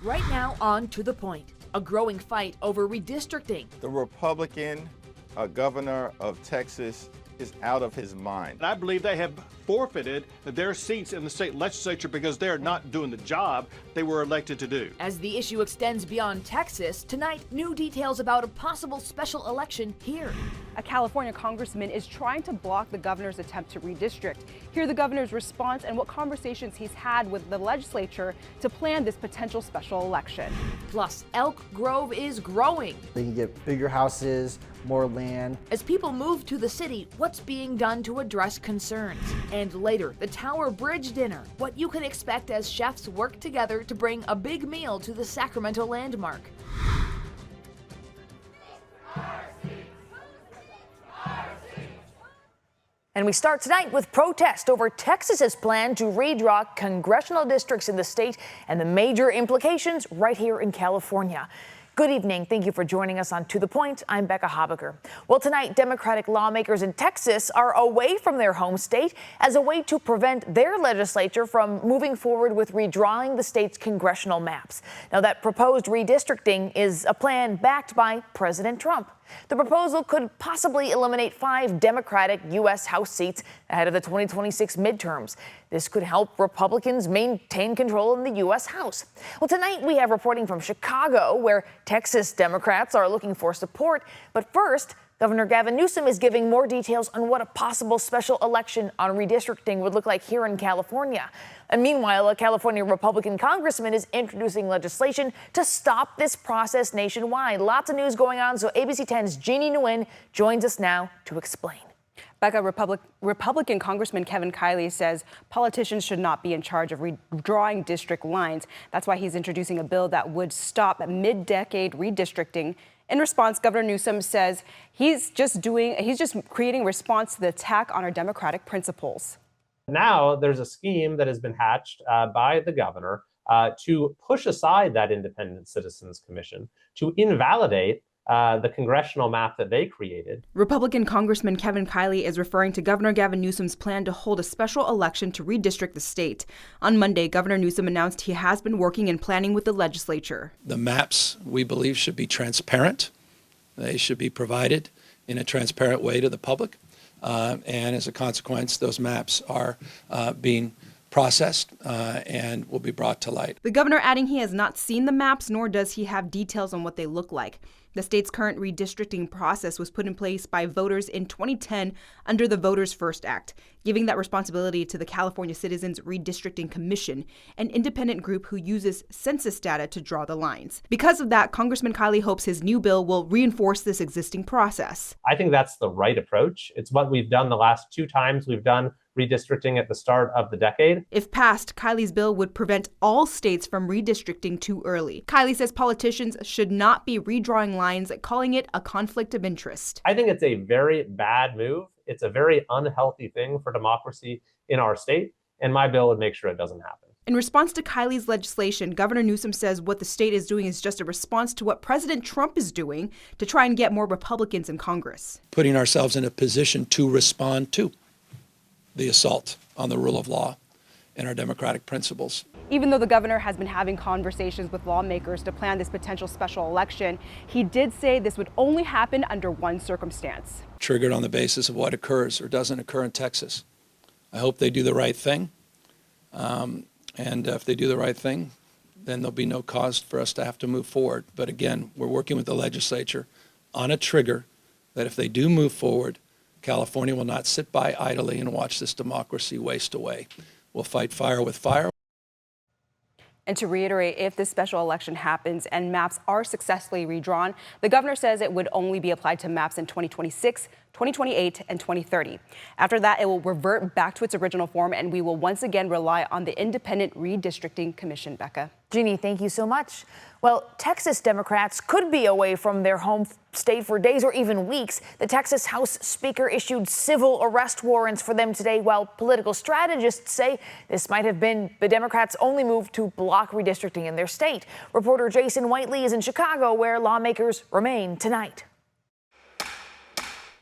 Right now, on To the Point, a growing fight over redistricting. The Republican governor of Texas is out of his mind. And I believe they have forfeited their seats in the state legislature because they're not doing the job they were elected to do. As the issue extends beyond Texas, tonight, new details about a possible special election here. A California congressman is trying to block the governor's attempt to redistrict. Hear the governor's response and what conversations he's had with the legislature to plan this potential special election. Plus, Elk Grove is growing. They can get bigger houses, more land. As people move to the city, what's being done to address concerns? And later, the Tower Bridge dinner, what you can expect as chefs work together to bring a big meal to the Sacramento landmark. And we start tonight with protest over Texas's plan to redraw congressional districts in the state and the major implications right here in California. Good evening. Thank you for joining us on To the Point. I'm Becca Habiger. Well, tonight, Democratic lawmakers in Texas are away from their home state as a way to prevent their legislature from moving forward with redrawing the state's congressional maps. Now, that proposed redistricting is a plan backed by President Trump. The proposal could possibly eliminate 5 Democratic U.S. House seats ahead of the 2026 midterms. This could help Republicans maintain control in the U.S. House. Well, tonight we have reporting from Chicago, where Texas Democrats are looking for support. But first, Governor Gavin Newsom is giving more details on what a possible special election on redistricting would look like here in California. And meanwhile, a California Republican congressman is introducing legislation to stop this process nationwide. Lots of news going on, so ABC 10's Jeannie Nguyen joins us now to explain. Becca, Republican Congressman Kevin Kiley says politicians should not be in charge of redrawing district lines. That's why he's introducing a bill that would stop mid-decade redistricting. In response, Governor Newsom says he's just creating a response to the attack on our democratic principles. Now there's a scheme that has been hatched by the governor to push aside that independent citizens commission, to invalidate the congressional map that they created. Republican Congressman Kevin Kiley is referring to Governor Gavin Newsom's plan to hold a special election to redistrict the state. On Monday, Governor Newsom announced he has been working and planning with the legislature. The maps, we believe, should be transparent. They should be provided in a transparent way to the public. And as a consequence, those maps are being processed and will be brought to light. The governor adding he has not seen the maps, nor does he have details on what they look like. The state's current redistricting process was put in place by voters in 2010 under the Voters First Act, giving that responsibility to the California Citizens Redistricting Commission, an independent group who uses census data to draw the lines. Because of that, Congressman Kiley hopes his new bill will reinforce this existing process. I think that's the right approach. It's what we've done the last 2 times we've done redistricting at the start of the decade. If passed, Kiley's bill would prevent all states from redistricting too early. Kiley says politicians should not be redrawing lines, calling it a conflict of interest. I think it's a very bad move. It's a very unhealthy thing for democracy in our state, and my bill would make sure it doesn't happen. In response to Kiley's legislation, Governor Newsom says what the state is doing is just a response to what President Trump is doing to try and get more Republicans in Congress. Putting ourselves in a position to respond to the assault on the rule of law and our democratic principles. Even though the governor has been having conversations with lawmakers to plan this potential special election, he did say this would only happen under one circumstance. Triggered on the basis of what occurs or doesn't occur in Texas. I hope they do the right thing. And if they do the right thing, then there'll be no cause for us to have to move forward. But again, we're working with the legislature on a trigger that if they do move forward, California will not sit by idly and watch this democracy waste away. We'll fight fire with fire. And to reiterate, if this special election happens and maps are successfully redrawn, the governor says it would only be applied to maps in 2026, 2028, and 2030. After that, it will revert back to its original form, and we will once again rely on the Independent Redistricting Commission. Becca. Jeannie, thank you so much. Well, Texas Democrats could be away from their home state for days or even weeks. The Texas House Speaker issued civil arrest warrants for them today, while political strategists say this might have been the Democrats' only move to block redistricting in their state. Reporter Jason Whiteley is in Chicago, where lawmakers remain tonight.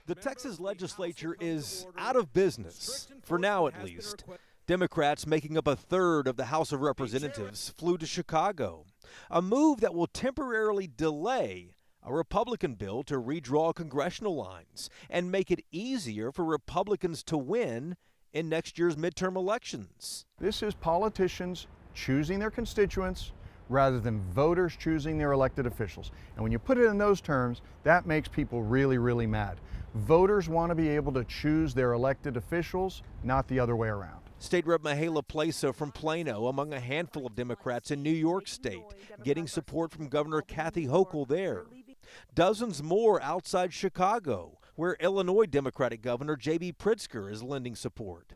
The Texas legislature is out of business, for now at least. Democrats, making up a third of the House of Representatives, flew to Chicago. a move that will temporarily delay a Republican bill to redraw congressional lines and make it easier for Republicans to win in next year's midterm elections. This is politicians choosing their constituents rather than voters choosing their elected officials. And when you put it in those terms, that makes people really, really mad. Voters want to be able to choose their elected officials, not the other way around. State Rep Mihaela Plesa from Plano, among a handful of Democrats in New York State, getting support from Governor Kathy Hochul there. Dozens more outside Chicago, where Illinois Democratic Governor J.B. Pritzker is lending support.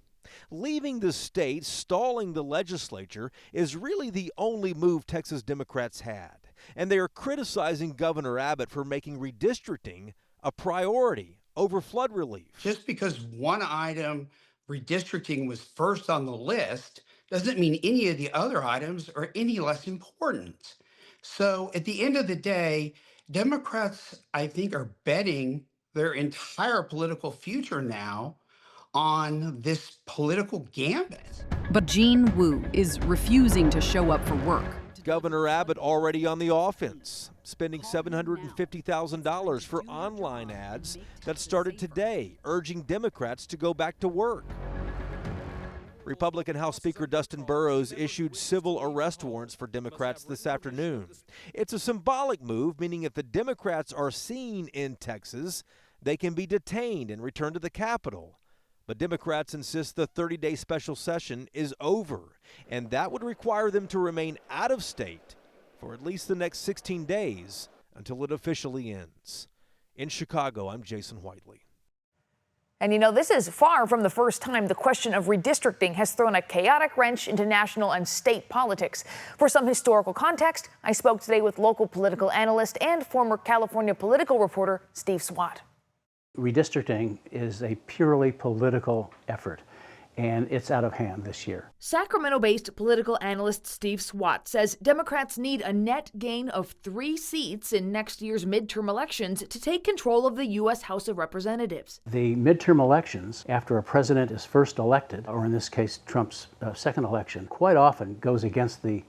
Leaving the state, stalling the legislature, is really the only move Texas Democrats had. And they are criticizing Governor Abbott for making redistricting a priority over flood relief. Just because one item, redistricting, was first on the list doesn't mean any of the other items are any less important. So at the end of the day, Democrats, I think, are betting their entire political future now on this political gambit. But Jean Wu is refusing to show up for work. Governor Abbott already on the offense, spending $750,000 for online ads that started today, urging Democrats to go back to work. Republican House Speaker Dustin Burrows issued civil arrest warrants for Democrats this afternoon. It's a symbolic move, meaning if the Democrats are seen in Texas, they can be detained and returned to the Capitol. But Democrats insist the 30-day special session is over, and that would require them to remain out of state for at least the next 16 days until it officially ends. In Chicago, I'm Jason Whiteley. And you know, this is far from the first time the question of redistricting has thrown a chaotic wrench into national and state politics. For some historical context, I spoke today with local political analyst and former California political reporter Steve Swat. Redistricting is a purely political effort, and it's out of hand this year. Sacramento-based political analyst Steve Swat says Democrats need a net gain of 3 seats in next year's midterm elections to take control of the U.S. House of Representatives. The midterm elections, after a president is first elected, or in this case Trump's second election, quite often goes against the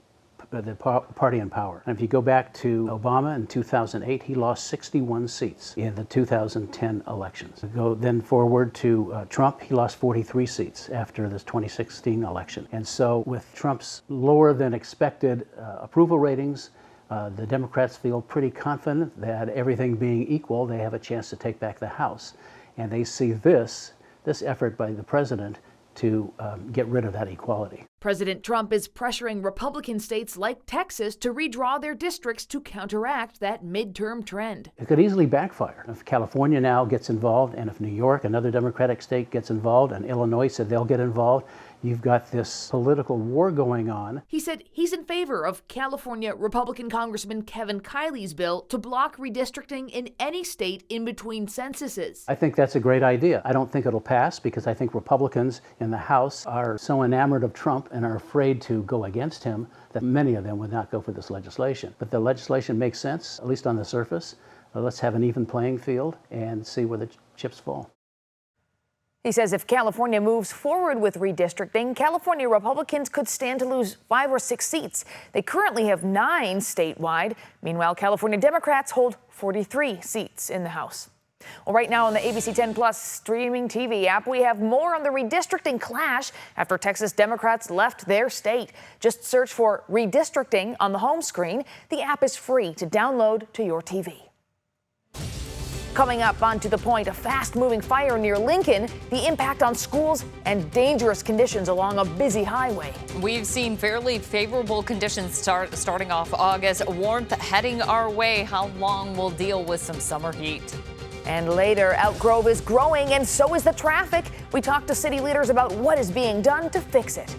party in power. And if you go back to Obama in 2008, he lost 61 seats in the 2010 elections. Go then forward to Trump, he lost 43 seats after the 2016 election. And so with Trump's lower than expected approval ratings, the Democrats feel pretty confident that everything being equal, they have a chance to take back the House. And they see this effort by the president to get rid of that equality. President Trump is pressuring Republican states like Texas to redraw their districts to counteract that midterm trend. It could easily backfire. If California now gets involved, and if New York, another Democratic state, gets involved, and Illinois said they'll get involved, you've got this political war going on. He said he's in favor of California Republican Congressman Kevin Kiley's bill to block redistricting in any state in between censuses. I think that's a great idea. I don't think it'll pass because I think Republicans in the House are so enamored of Trump and are afraid to go against him that many of them would not go for this legislation. But the legislation makes sense, at least on the surface. Let's have an even playing field and see where the chips fall. He says if California moves forward with redistricting, California Republicans could stand to lose 5 or 6 seats. They currently have 9 statewide. Meanwhile, California Democrats hold 43 seats in the House. Well, right now on the ABC 10 Plus streaming TV app, we have more on the redistricting clash after Texas Democrats left their state. Just search for redistricting on the home screen. The app is free to download to your TV. Coming up on To the Point, a fast-moving fire near Lincoln, the impact on schools, and dangerous conditions along a busy highway. We've seen fairly favorable conditions starting off August. Warmth heading our way. How long we'll deal with some summer heat. And later, Elk Grove is growing, and so is the traffic. We talked to city leaders about what is being done to fix it.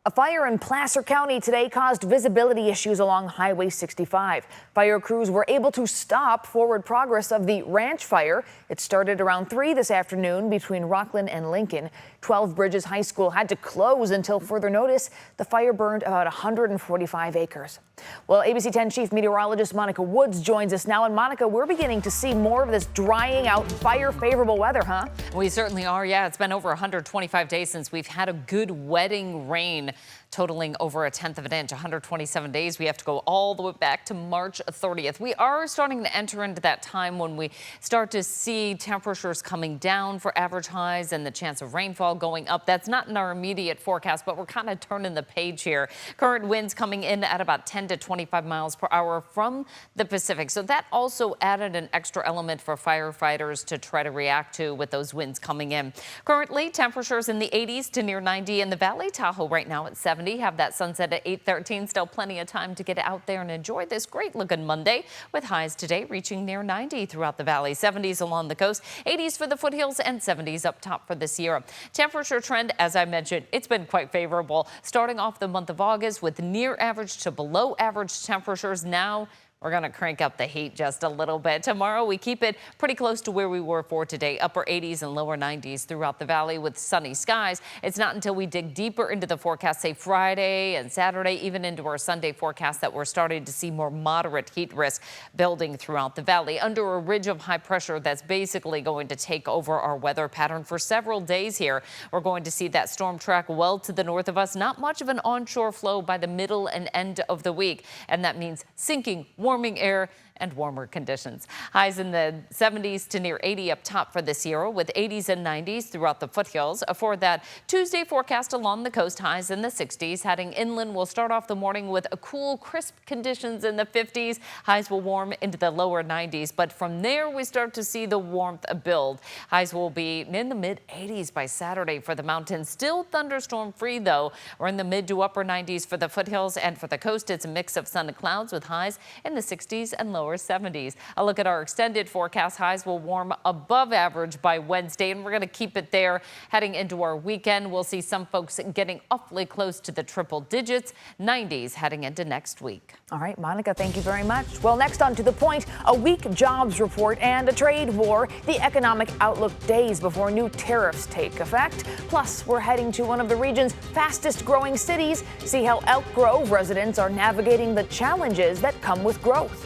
A fire in Placer County today caused visibility issues along Highway 65. Fire crews were able to stop forward progress of the ranch fire. It started around 3 this afternoon between Rockland and Lincoln. 12 Bridges High School had to close until further notice. The fire burned about 145 acres. Well, ABC 10 Chief Meteorologist Monica Woods joins us now. And Monica, we're beginning to see more of this drying out, fire-favorable weather, huh? We certainly are. Yeah, it's been over 125 days since we've had a good wetting rain. totaling over 1/10 of an inch, 127 days. We have to go all the way back to March 30th. We are starting to enter into that time when we start to see temperatures coming down for average highs and the chance of rainfall going up. That's not in our immediate forecast, but we're kind of turning the page here. Current winds coming in at about 10 to 25 miles per hour from the Pacific. So that also added an extra element for firefighters to try to react to with those winds coming in. Currently, temperatures in the 80s to near 90 in the Valley. Tahoe right now at 70. Have that sunset at 8:13. Still plenty of time to get out there and enjoy this great looking Monday, with highs today reaching near 90 throughout the valley. 70s along the coast, 80s for the foothills, and 70s up top for the Sierra. Temperature trend, as I mentioned, it's been quite favorable. Starting off the month of August with near average to below average temperatures. Now we're going to crank up the heat just a little bit. Tomorrow, we keep it pretty close to where we were for today, upper 80s and lower 90s throughout the valley with sunny skies. It's not until we dig deeper into the forecast, say Friday and Saturday, even into our Sunday forecast, that we're starting to see more moderate heat risk building throughout the valley under a ridge of high pressure that's basically going to take over our weather pattern for several days here. We're going to see that storm track well to the north of us. Not much of an onshore flow by the middle and end of the week, and that means sinking warming air and warmer conditions. Highs in the 70s to near 80 up top for the Sierra, with 80s and 90s throughout the foothills. For that Tuesday forecast along the coast, highs in the 60s. Heading inland, we'll start off the morning with a cool, crisp conditions in the 50s. Highs will warm into the lower 90s, but from there we start to see the warmth build. Highs will be in the mid 80s by Saturday for the mountains. Still thunderstorm free though. We're in the mid to upper 90s for the foothills, and for the coast it's a mix of sun and clouds with highs in the 60s and lower 70s. A look at our extended forecast. Highs will warm above average by Wednesday, and we're going to keep it there heading into our weekend. We'll see some folks getting awfully close to the triple digits, 90s heading into next week. All right, Monica, thank you very much. Well, next on To the Point, a weak jobs report and a trade war, the economic outlook days before new tariffs take effect. Plus, we're heading to one of the region's fastest growing cities. See how Elk Grove residents are navigating the challenges that come with growth.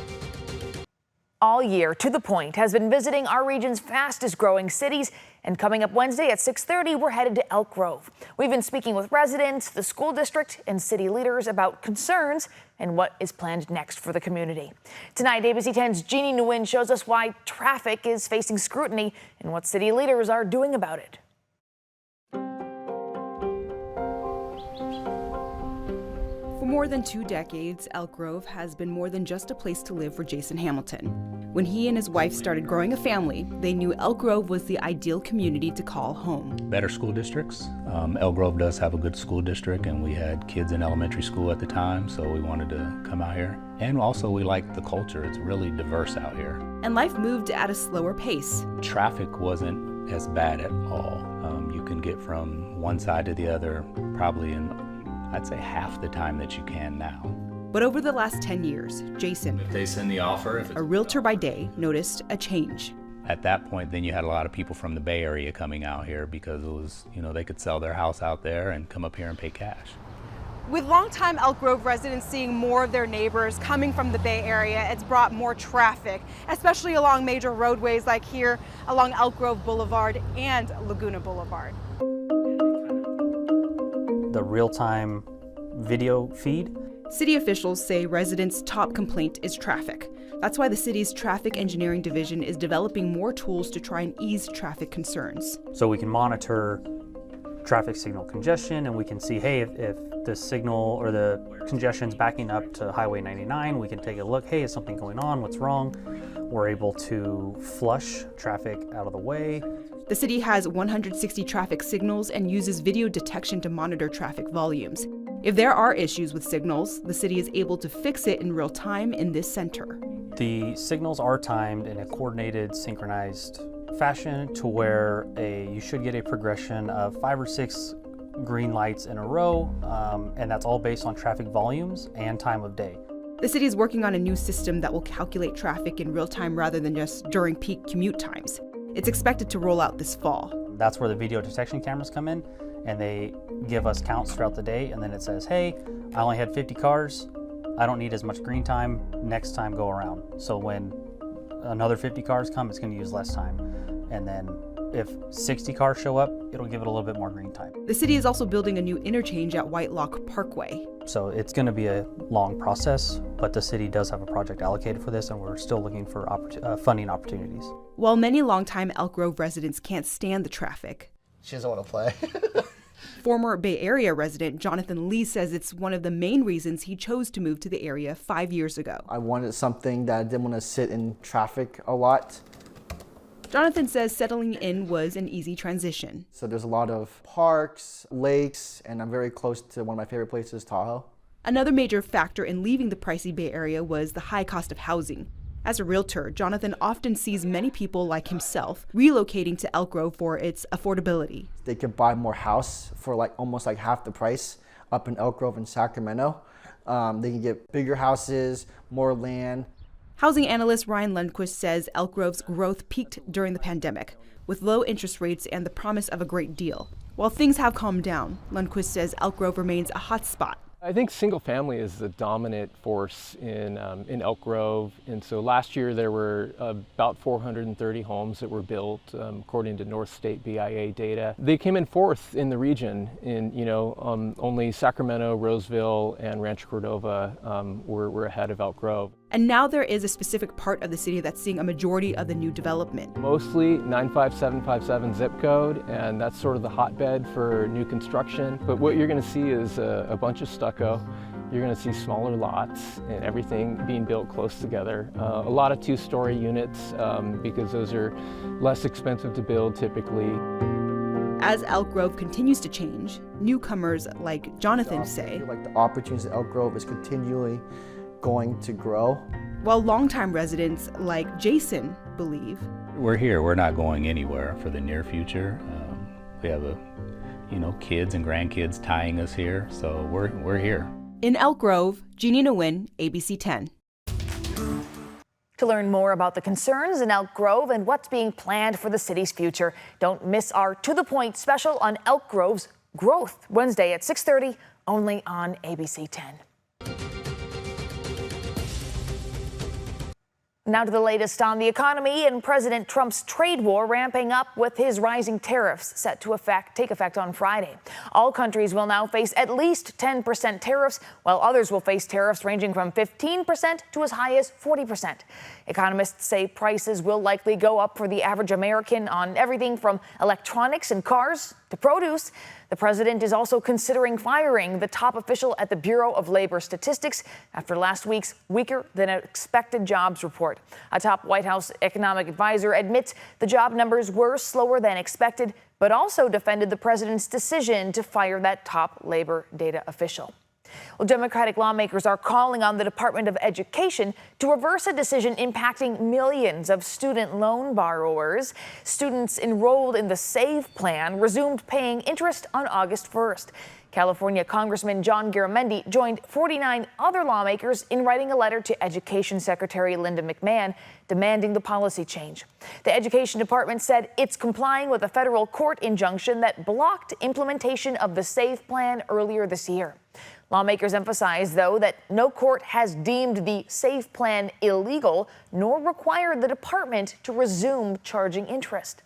All year, To the Point has been visiting our region's fastest growing cities. And coming up Wednesday at 6:30, we're headed to Elk Grove. We've been speaking with residents, the school district, and city leaders about concerns and what is planned next for the community. Tonight, ABC 10's Jeannie Nguyen shows us why traffic is facing scrutiny and what city leaders are doing about it. For more than 2 decades, Elk Grove has been more than just a place to live for Jason Hamilton. When he and his wife started growing a family, they knew Elk Grove was the ideal community to call home. Better school districts. Elk Grove does have a good school district, and we had kids in elementary school at the time, so we wanted to come out here. And also we like the culture. It's really diverse out here. And life moved at a slower pace. Traffic wasn't as bad at all. You can get from one side to the other probably in, I'd say, half the time that you can now. But over the last 10 years, Jason, If they send the offer, a realtor by day, noticed a change. At that point, then you had a lot of people from the Bay Area coming out here because it was, they could sell their house out there and come up here and pay cash. With longtime Elk Grove residents seeing more of their neighbors coming from the Bay Area, it's brought more traffic, especially along major roadways like here along Elk Grove Boulevard and Laguna Boulevard. The real-time video feed. City officials say residents' top complaint is traffic. That's why the city's traffic engineering division is developing more tools to try and ease traffic concerns. So we can monitor traffic signal congestion, and we can see, hey, if the signal or the congestion's backing up to Highway 99, we can take a look, hey, is something going on, what's wrong? We're able to flush traffic out of the way. The city has 160 traffic signals and uses video detection to monitor traffic volumes. If there are issues with signals, the city is able to fix it in real time in this center. The signals are timed in a coordinated, synchronized fashion to where you should get a progression of 5 or 6 green lights in a row, and that's all based on traffic volumes and time of day. The city is working on a new system that will calculate traffic in real time rather than just during peak commute times. It's expected to roll out this fall. That's where the video detection cameras come in, and they give us counts throughout the day, and then it says, hey, I only had 50 cars, I don't need as much green time, next time go around. So when another 50 cars come, it's going to use less time. And then if 60 cars show up, it'll give it a little bit more green time. The city is also building a new interchange at Whitelock Parkway. So it's going to be a long process, but the city does have a project allocated for this, and we're still looking for funding opportunities. While many longtime Elk Grove residents can't stand the traffic, She doesn't want to play. former Bay Area resident Jonathan Lee says it's one of the main reasons he chose to move to the area 5 years ago. I wanted something that I didn't want to sit in traffic a lot. Jonathan says settling in was an easy transition. So there's a lot of parks, lakes, and I'm very close to one of my favorite places, Tahoe. Another major factor in leaving the pricey Bay Area was the high cost of housing. As a realtor, Jonathan often sees many people like himself relocating to Elk Grove for its affordability. They could buy more house for almost half the price up in Elk Grove and Sacramento. They can get bigger houses, more land. Housing analyst Ryan Lundquist says Elk Grove's growth peaked during the pandemic, with low interest rates and the promise of a great deal. While things have calmed down, Lundquist says Elk Grove remains a hot spot. I think single family is the dominant force in Elk Grove, and so last year there were about 430 homes that were built, according to North State BIA data. They came in fourth in the region. Only Sacramento, Roseville, and Rancho Cordova were ahead of Elk Grove. And now there is a specific part of the city that's seeing a majority of the new development. Mostly 95757 zip code, and that's sort of the hotbed for new construction. But what you're going to see is a bunch of stucco. You're going to see smaller lots and everything being built close together. A lot of two-story units because those are less expensive to build typically. As Elk Grove continues to change, newcomers like Jonathan say, I feel like the opportunities at Elk Grove is continually going to grow. While longtime residents like Jason believe, we're here. We're not going anywhere for the near future. We have kids and grandkids tying us here, so we're here. In Elk Grove, Jeannie Nguyen, ABC 10. To learn more about the concerns in Elk Grove and what's being planned for the city's future, don't miss our To The Point special on Elk Grove's growth, Wednesday at 6:30, only on ABC 10. Now to the latest on the economy and President Trump's trade war ramping up with his rising tariffs set to take effect on Friday. All countries will now face at least 10% tariffs, while others will face tariffs ranging from 15% to as high as 40%. Economists say prices will likely go up for the average American on everything from electronics and cars to produce. The president is also considering firing the top official at the Bureau of Labor Statistics after last week's weaker than expected jobs report. A top White House economic advisor admits the job numbers were slower than expected, but also defended the president's decision to fire that top labor data official. Well, Democratic lawmakers are calling on the Department of Education to reverse a decision impacting millions of student loan borrowers. Students enrolled in the SAVE plan resumed paying interest on August 1st. California Congressman John Garamendi joined 49 other lawmakers in writing a letter to Education Secretary Linda McMahon demanding the policy change. The Education Department said it's complying with a federal court injunction that blocked implementation of the SAVE plan earlier this year. Lawmakers emphasize, though, that no court has deemed the SAVE plan illegal nor required the department to resume charging interest.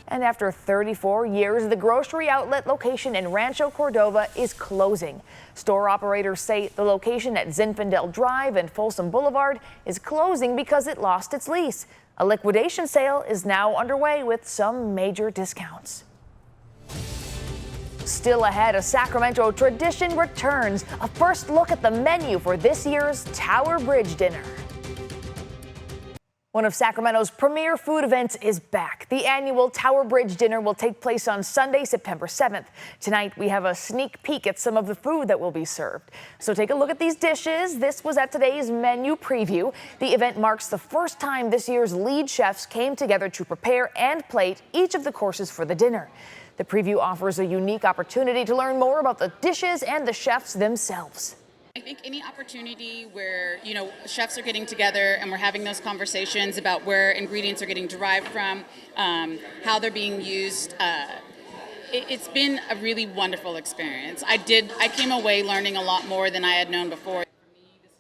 And after 34 years, the grocery outlet location in Rancho Cordova is closing. Store operators say the location at Zinfandel Drive and Folsom Boulevard is closing because it lost its lease. A liquidation sale is now underway with some major discounts. Still ahead, a Sacramento tradition returns. A first look at the menu for this year's Tower Bridge dinner. One of Sacramento's premier food events is back. The annual Tower Bridge dinner will take place on Sunday, September 7th. Tonight, we have a sneak peek at some of the food that will be served. So take a look at these dishes. This was at today's menu preview. The event marks the first time this year's lead chefs came together to prepare and plate each of the courses for the dinner. The preview offers a unique opportunity to learn more about the dishes and the chefs themselves. I think any opportunity where, chefs are getting together and we're having those conversations about where ingredients are getting derived from, how they're being used, it's been a really wonderful experience. I came away learning a lot more than I had known before.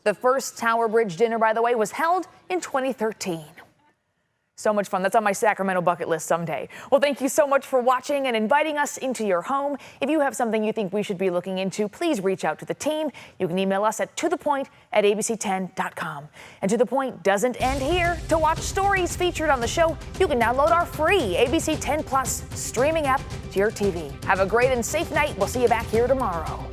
The first Tower Bridge dinner, by the way, was held in 2013. So much fun. That's on my Sacramento bucket list someday. Well, thank you so much for watching and inviting us into your home. If you have something you think we should be looking into, please reach out to the team. You can email us at tothepoint@abc10.com. And To The Point doesn't end here. To watch stories featured on the show, you can download our free ABC 10 Plus streaming app to your TV. Have a great and safe night. We'll see you back here tomorrow.